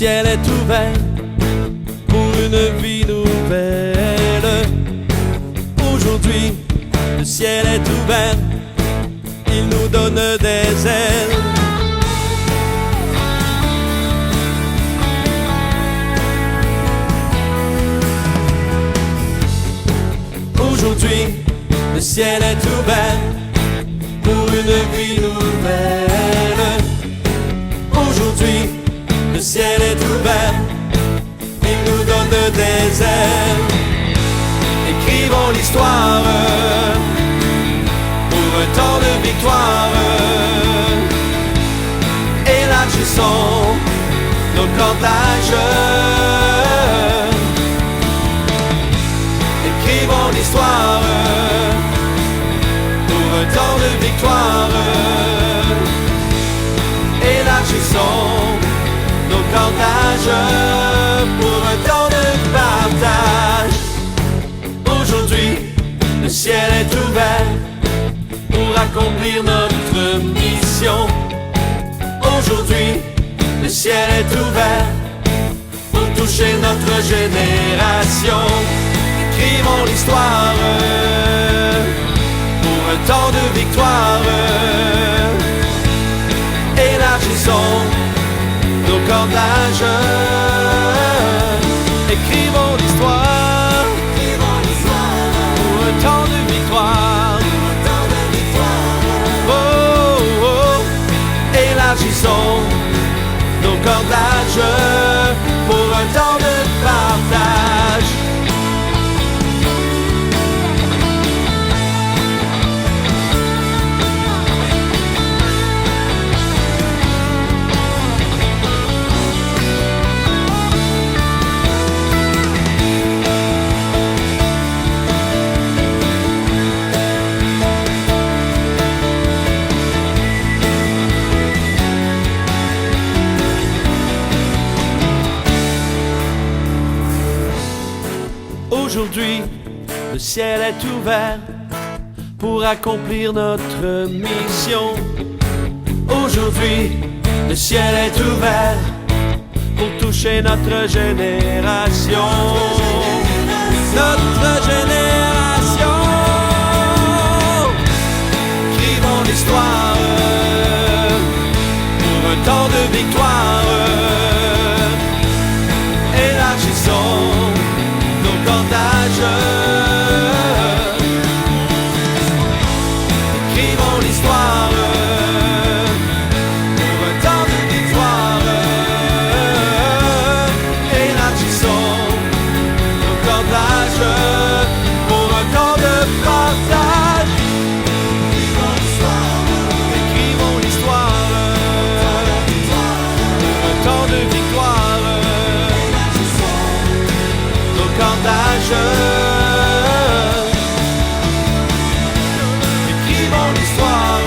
ciel est ouvert pour une vie nouvelle. Aujourd'hui, le ciel est ouvert, il nous donne des ailes. Aujourd'hui, le ciel est ouvert pour une vie nouvelle. Aujourd'hui, le ciel est ouvert, il nous donne des ailes. Écrivons l'histoire pour un temps de victoire. Élargissons nos cordages. Écrivons l'histoire pour un temps de victoire. Élargissons nos cordages pour un temps de partage. Aujourd'hui, le ciel est ouvert pour accomplir notre mission. Aujourd'hui, le ciel est ouvert pour toucher notre génération. Écrivons l'histoire pour un temps de victoire. Élargissons nos cordages. Écrivons l'histoire pour un temps de victoire. Oh, oh. Élargissons nos cordages pour un temps de partage. Aujourd'hui, le ciel est ouvert pour accomplir notre mission. Aujourd'hui, le ciel est ouvert pour toucher notre génération. Notre génération. Écrivons l'histoire pour un temps de victoire. Élargissons nos cordages. Écrivons l'histoire pour un temps de victoire. Élargissons nos cordages pour un temps de partage. Écrivons l'histoire pour un temps de victoire. Nos cordages. Écrivons l'histoire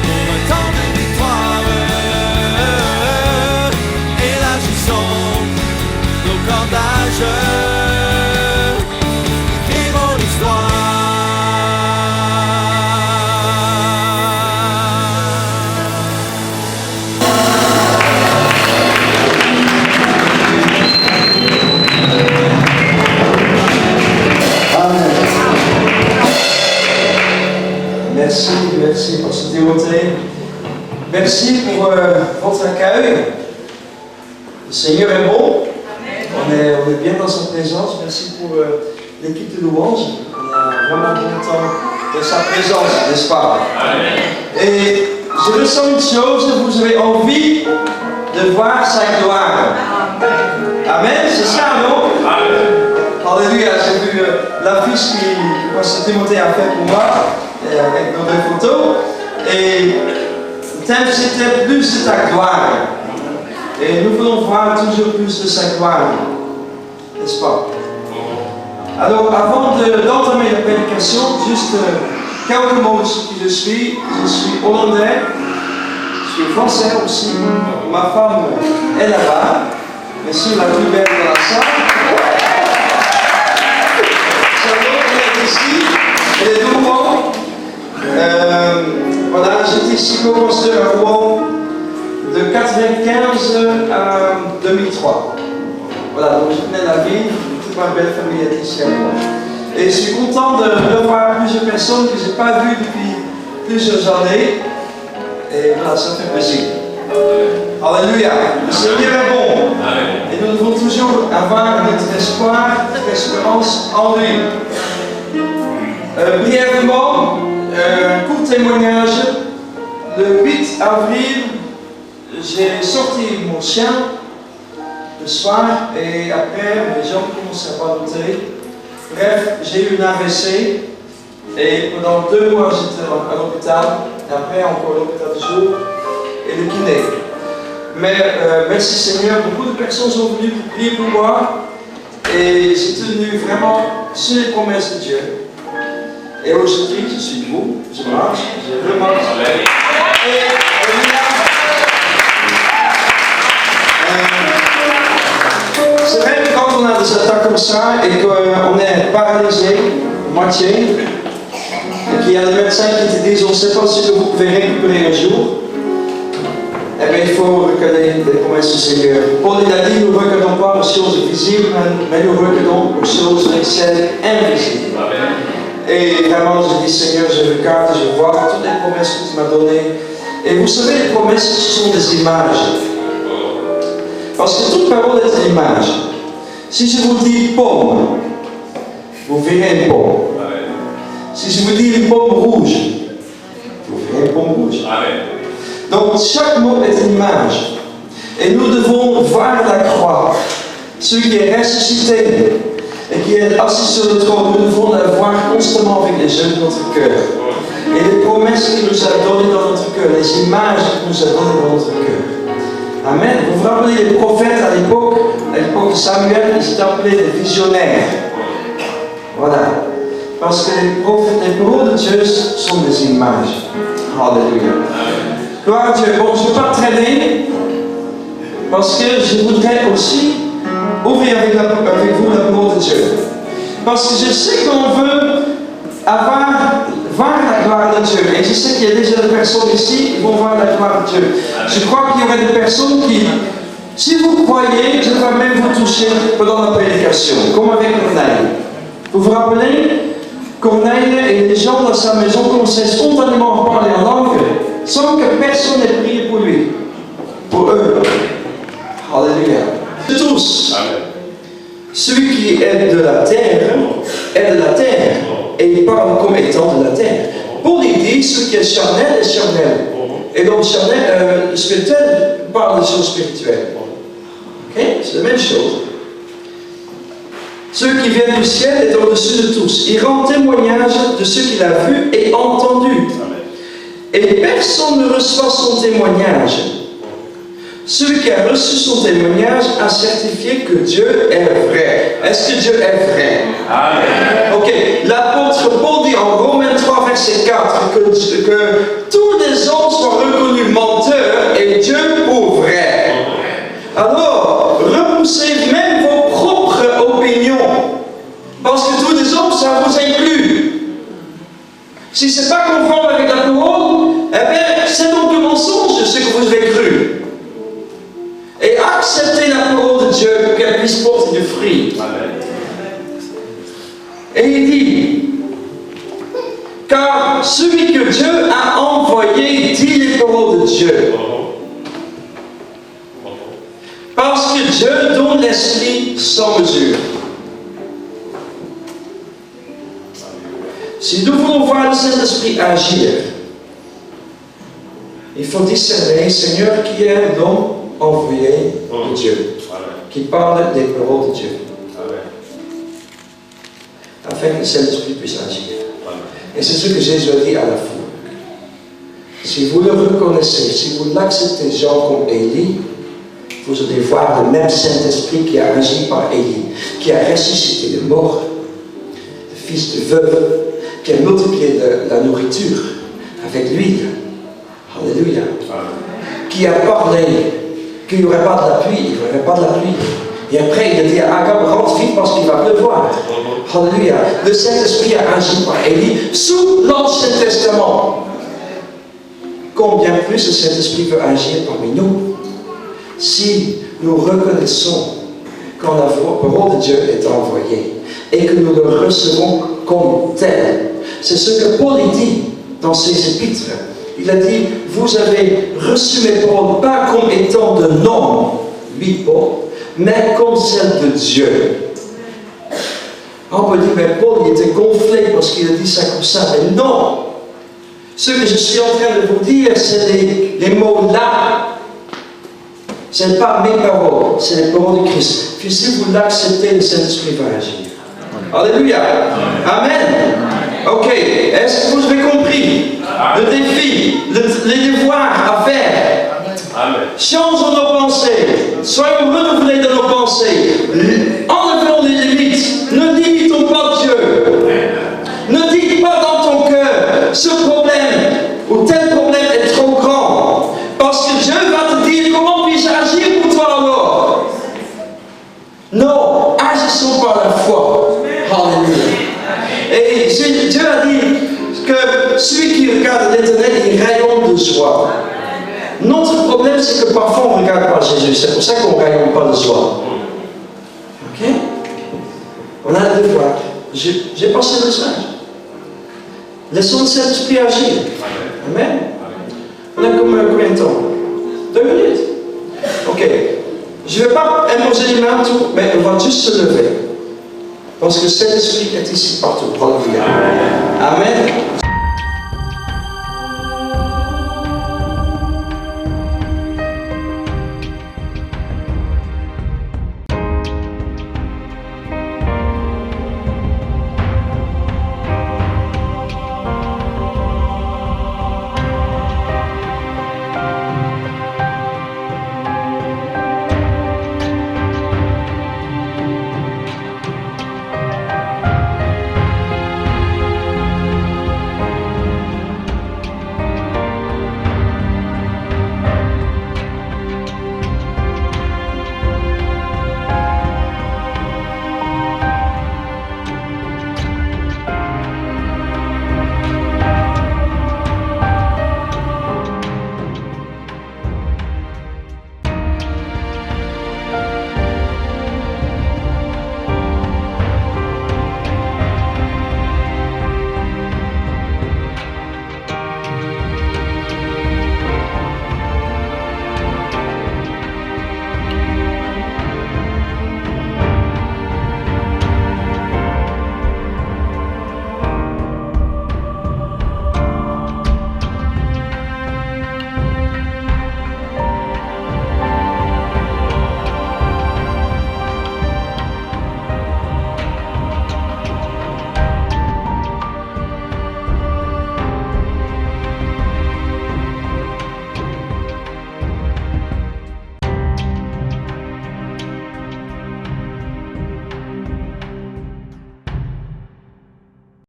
pour un temps de victoire. Élargissons nos cordages. Écrivons l'histoire. Merci Pasteur Timothée. Merci pour votre accueil. Le Seigneur est bon. On est bien dans sa présence. Merci pour l'équipe de louange. On est vraiment content de sa présence, n'est-ce pas? Amen. Et je ressens une chose, vous avez envie de voir sa gloire. Amen, c'est ça, non? Amen. Alléluia, j'ai vu l'affiche que Pasteur Timothée a fait pour moi. Avec nos deux photos, et le thème c'était plus de ta gloire, et nous voulons voir toujours plus de sa gloire, n'est-ce pas? Alors avant d'entamer la prédication, juste quelques mots de qui je suis hollandais, je suis français aussi, ma femme est là-bas, bien sûr la plus belle de la salle. Charlotte est ici, elle est de Rouen. Voilà, j'étais ici co-pasteur à Rouen de 95 1995 à 2003. Voilà, donc je venais de la ville, toute ma belle famille est ici à moi. Et je suis content de revoir plusieurs personnes que je n'ai pas vues depuis plusieurs années. Et voilà, ça fait plaisir. Alléluia. Le Seigneur est bon. Et nous devons toujours avoir notre espoir, notre espérance en lui. Brièvement, un court témoignage. Le 8 avril, j'ai sorti mon chien le soir et après mes jambes commençaient à balloter. Bref, j'ai eu une AVC et pendant 2 mois j'étais à l'hôpital. Après encore l'hôpital de jour et le kiné. Mais merci Seigneur, beaucoup de personnes sont venues pour prier pour moi et j'ai tenu vraiment sur les promesses de Dieu. Et aujourd'hui, je suis debout, je marche, je remarche. C'est vrai que quand on a des attaques comme ça et qu'on est paralysé, moitié, et qu'il y a des médecins qui te disent on ne sait pas si vous pouvez récupérer un jour, eh bien il faut reconnaître les promesses du Seigneur. Paul a dit nous ne regardons pas aux choses visibles, mais nous regardons aux choses celles invisibles. Et vraiment je dis Seigneur, je regarde, je vois toutes les promesses que tu m'as données. Et vous savez, les promesses ce sont des images. Parce que toute parole est une image. Si je vous dis pomme, vous verrez une pomme. Si je vous dis une pomme rouge, vous verrez une pomme rouge. Donc chaque mot est une image. Et nous devons voir la croix. Celui qui est ressuscité et qui est assis sur le trône, nous devons la voir constamment avec les yeux de notre cœur. Et les promesses qu'il nous a données dans notre cœur, les images qu'il nous a données dans notre cœur. Amen. Vous vous rappelez les prophètes à l'époque de Samuel, ils étaient appelés des visionnaires. Voilà. Parce que les paroles de Dieu sont des images. Alléluia. Gloire à Dieu. Bon, je ne vais pas traîner, parce que je voudrais aussi ouvrir avec vous la parole de Dieu. Parce que je sais qu'on veut voir la gloire de Dieu. Et je sais qu'il y a déjà des personnes ici qui vont voir la gloire de Dieu. Je crois qu'il y aurait des personnes qui, si vous croyez, je vais même vous toucher pendant la prédication, comme avec Corneille. Vous vous rappelez? Corneille et les gens dans sa maison commençaient spontanément à parler en langue sans que personne n'ait prié pour lui. Pour eux. Alléluia. De tous. Amen. Celui qui est de la terre est de la terre. Et il parle comme étant de la terre. Paul dit, ce qui est charnel est charnel. Et donc charnel, spirituel parle des choses spirituelles. Okay? C'est la même chose. Ce qui vient du ciel est au-dessus de tous. Il rend témoignage de ce qu'il a vu et entendu. Et personne ne reçoit son témoignage. Celui qui a reçu son témoignage a certifié que Dieu est vrai. Est-ce que Dieu est vrai? Amen. Ok. L'apôtre Paul dit en Romains 3, verset 4 que tous les hommes soient reconnus menteurs et Dieu pour vrai. Alors, repoussez même vos propres opinions. Parce que tous les hommes, ça vous inclut. Si ce n'est pas conforme avec la parole, eh bien, c'est donc le mensonge de ce que vous avez cru. Et acceptez la parole de Dieu pour qu'elle puisse porter du fruit. Et il dit, car celui que Dieu a envoyé dit les paroles de Dieu. Parce que Dieu donne l'esprit sans mesure. Si nous voulons voir le Saint-Esprit agir, il faut discerner, Seigneur, qui est l'homme envoyé de Dieu, qui parle des paroles de Dieu, afin que le Saint-Esprit puisse agir. Et c'est ce que Jésus a dit à la foule. Si vous le reconnaissez, si vous l'acceptez, Jean, comme Élie, vous allez voir le même Saint-Esprit qui a agi par Élie, qui a ressuscité le mort, le fils de veuve, qui a multiplié de la nourriture avec l'huile. Alléluia. Qui a parlé qu'il n'y aurait pas de la pluie, il n'y aurait pas de la pluie. Et après, il a dit à Agab, rentre vite parce qu'il va pleuvoir. Alléluia. Le Saint-Esprit a agi par Élie sous l'Ancien Testament. Combien plus le Saint-Esprit veut agir parmi nous? si nous reconnaissons quand la parole de Dieu est envoyée et que nous le recevons comme tel. C'est ce que Paul dit dans ses épîtres. Il a dit, vous avez reçu mes paroles pas comme étant de l'homme, lui Paul, mais comme celles de Dieu. On peut dire, mais Paul il était gonflé parce qu'il a dit ça comme ça. Mais non! Ce que je suis en train de vous dire, c'est les mots là. Ce n'est pas mes paroles, c'est les paroles de Christ. Puis si vous l'acceptez, le Saint-Esprit va agir. Alléluia. Amen. Ok. Est-ce que vous avez compris le défi, les devoirs à faire? Amen. Changeons nos pensées. Soyons renouvelés dans nos pensées. Enlevons les limites. Ne limitons pas Dieu. Ne dites pas dans ton cœur, ce problème ou tel problème est trop grand. Parce que Dieu va te dire, comment puis-je agir pour toi alors? Non, agissons par la foi. Alléluia. Et Dieu a dit que celui qui regarde l'Éternel, il rayonne de joie. Notre problème, c'est que parfois on ne regarde pas Jésus. C'est pour ça qu'on ne rayonne pas de joie. Ok? On a le devoir. J'ai passé le message. Laissons le Saint-Esprit agir. Amen. On a combien de temps? 2 minutes. Ok. Je ne vais pas imposer les mains tout, mais on va juste se lever. Parce que le Saint-Esprit est ici partout. Alléluia. Amen.